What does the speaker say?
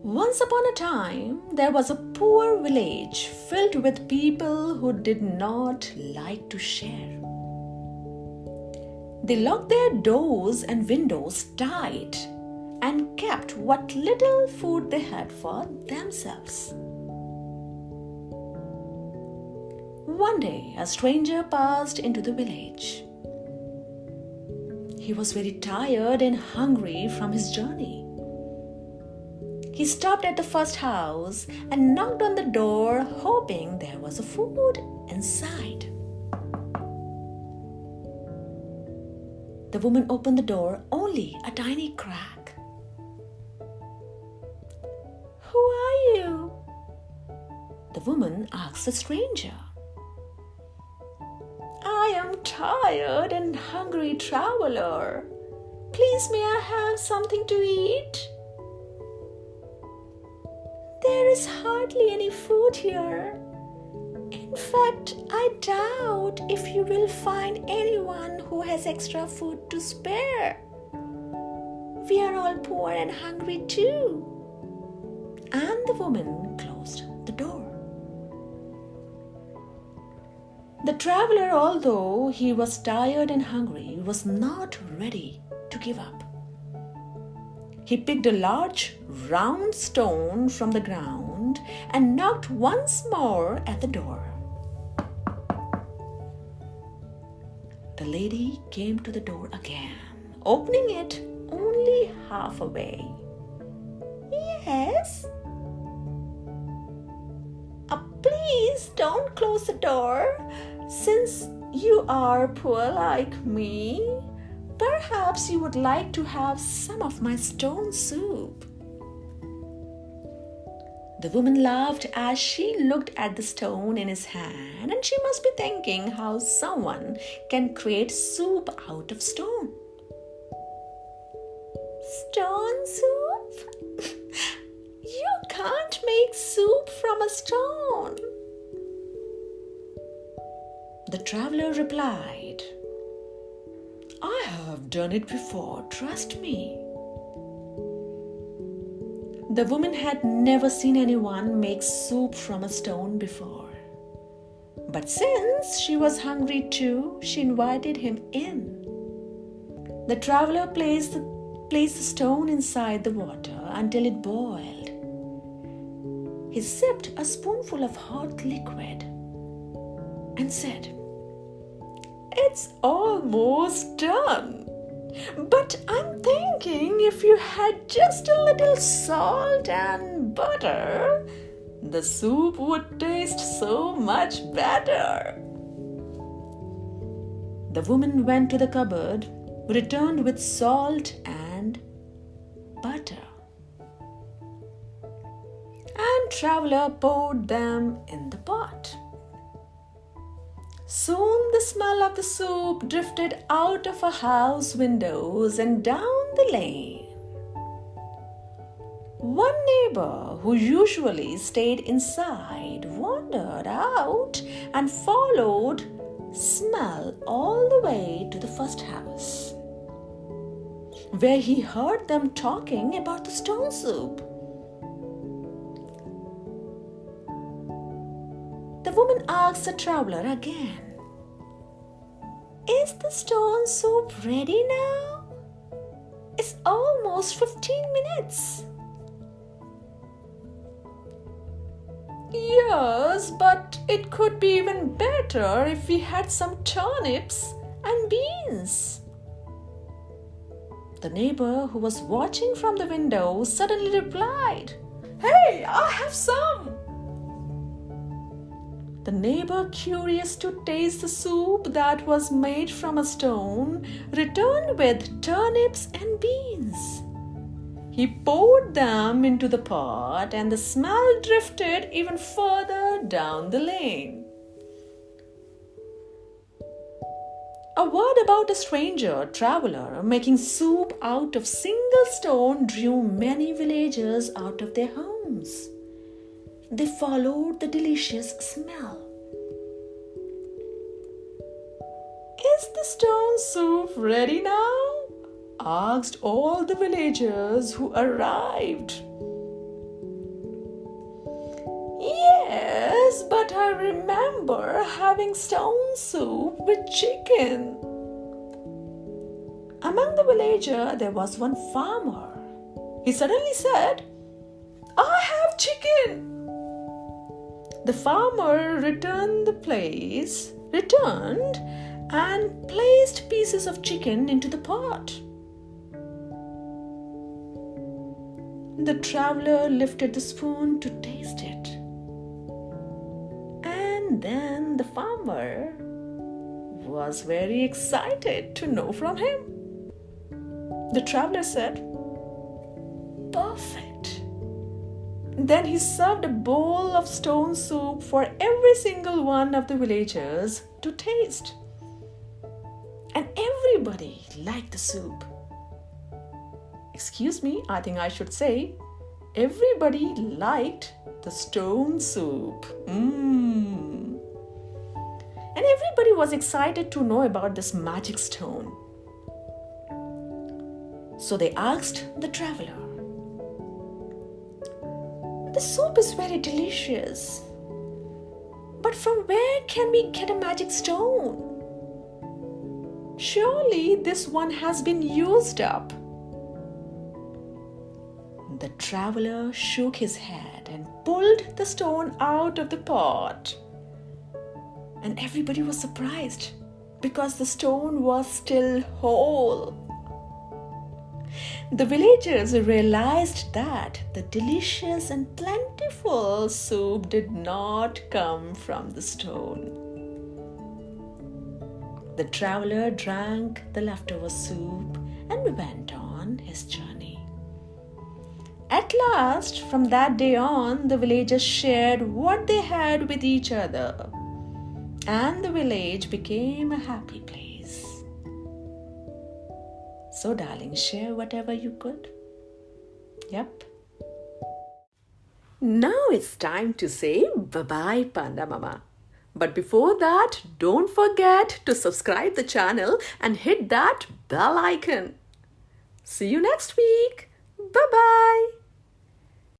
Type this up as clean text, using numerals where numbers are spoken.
Once upon a time, there was a poor village filled with people who did not like to share. They locked their doors and windows tight and kept what little food they had for themselves. One day, a stranger passed into the village. He was very tired and hungry from his journey. He stopped at the first house and knocked on the door, hoping there was a food inside. The woman opened the door only a tiny crack. "Who are you?" the woman asked the stranger. "I am tired and hungry traveler. Please, may I have something to eat?" "There is hardly any food here. In fact, I doubt if you will find anyone who has extra food to spare. We are all poor and hungry too." And the woman closed the door. The traveler, although he was tired and hungry, was not ready to give up. He picked a large round stone from the ground and knocked once more at the door. The lady came to the door again, opening it only half away. "Yes? Please don't close the door. Since you are poor like me, perhaps you would like to have some of my stone soup." The woman laughed as she looked at the stone in his hand, and she must be thinking how someone can create soup out of stone. "Stone soup? You can't make soup from a stone." The traveler replied, "I have done it before, trust me." The woman had never seen anyone make soup from a stone before. But since she was hungry too, she invited him in. The traveler placed the stone inside the water until it boiled. He sipped a spoonful of hot liquid and said, "It's almost done. But I'm thinking if you had just a little salt and butter, the soup would taste so much better." The woman went to the cupboard, returned with salt and butter. And traveler poured them in the pot. Soon the smell of the soup drifted out of a house windows and down the lane. One neighbor, who usually stayed inside, wandered out and followed smell all the way to the first house, where he heard them talking about the stone soup. The woman asked the traveler again, "Is the stone soup ready now? It's almost 15 minutes. "Yes, but it could be even better if we had some turnips and beans." The neighbor, who was watching from the window, suddenly replied, "Hey, I have some." The neighbor, curious to taste the soup that was made from a stone, returned with turnips and beans. He poured them into the pot, and the smell drifted even further down the lane. A word about a stranger traveler making soup out of single stone drew many villagers out of their homes. They followed the delicious smell. "Is the stone soup ready now?" asked all the villagers who arrived. remember having stone soup with chicken. Among the villagers, there was one farmer. He suddenly said, I have chicken. The farmer returned and placed pieces of chicken into the pot. The traveler lifted the spoon to taste it. And then the farmer was very excited to know from him. The traveler said, Perfect. Then he served a bowl of stone soup for every single one of the villagers to taste. And everybody liked the soup. Excuse me, I think I should say, everybody liked the stone soup. And everybody was excited to know about this magic stone. So they asked the traveler, The soup is very delicious, but from where can we get a magic stone? Surely this one has been used up. The traveler shook his head and pulled the stone out of the pot. And everybody was surprised because the stone was still whole. The villagers realized that the delicious and plentiful soup did not come from the stone. The traveler drank the leftover soup and went on his journey. At last, from that day on, the villagers shared what they had with each other, and the village became a happy place. So, darling, share whatever you could. Yep. Now it's time to say bye-bye, Panda Mama. But before that, don't forget to subscribe the channel and hit that bell icon. See you next week. Bye-bye.